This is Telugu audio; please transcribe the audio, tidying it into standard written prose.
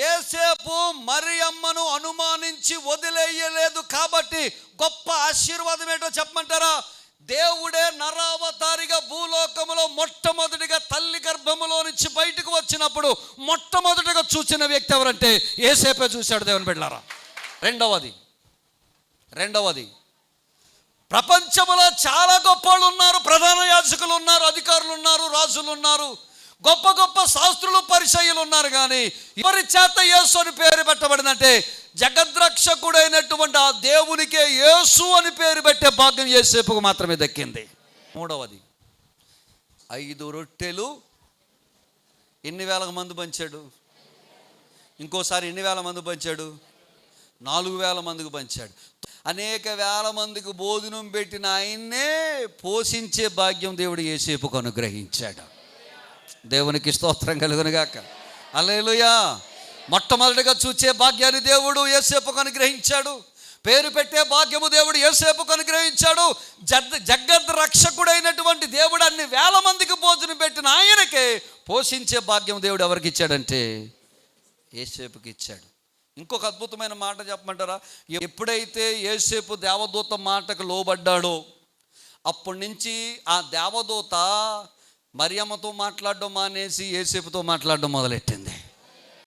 యేసేపు మరియమ్మను అనుమానించి వదిలేయలేదు కాబట్టి గొప్ప ఆశీర్వాదం ఏంటో చెప్పమంటారా? దేవుడే నరావతారిగా భూలోకములో మొట్టమొదటిగా తల్లి గర్భములో నుంచి బయటకు వచ్చినప్పుడు మొట్టమొదటిగా చూసిన వ్యక్తి ఎవరంటే యేసేపే చూశాడు. దేవుని బిడ్డలారా, రెండవది ప్రపంచంలో చాలా గొప్ప వాళ్ళు ఉన్నారు. ప్రధాన యాజకులు ఉన్నారు, అధికారులు ఉన్నారు, రాజులు ఉన్నారు, గొప్ప గొప్ప శాస్త్రులు, పరిచయులు ఉన్నారు. కానీ ఎవరి చేత యేసు అని పేరు పెట్టబడిందంటే జగద్రక్షకుడైనటువంటి ఆ దేవునికే యేసు అని పేరు పెట్టే భాగ్యం యేసేపుకు మాత్రమే దక్కింది. మూడవది 5 రొట్టెలు ఎన్ని వేల మంది పంచాడు? ఇంకోసారి ఎన్ని వేల మంది పంచాడు? 4,000 మందికి పంచాడు. అనేక వేల మందికి భోజనం పెట్టిన ఆయన్నే పోషించే భాగ్యం దేవుడు యేసేపుకు అనుగ్రహించాడు. దేవునికి స్తోత్రం కలుగునుగాక. హల్లెలూయా. మొట్టమొదటిగా చూచే భాగ్యాన్ని దేవుడు యేసేపుకు అనుగ్రహించాడు. పేరు పెట్టే భాగ్యము దేవుడు యేసేపుకు అనుగ్రహించాడు. జగద్ రక్షకుడైనటువంటి దేవుడు అన్ని వేల మందికి భోజనం పెట్టిన ఆయనకే పోషించే భాగ్యం దేవుడు ఎవరికి ఇచ్చాడంటే యేసేపుకి ఇచ్చాడు. ఇంకొక అద్భుతమైన మాట చెప్పమంటారా? ఎప్పుడైతే యేసేపు దేవదూత మాటకు లోబడ్డాడో అప్పటి నుంచి ఆ దేవదూత మరియమ్మతో మాట్లాడడం మానేసి యేసేపుతో మాట్లాడడం మొదలెట్టింది.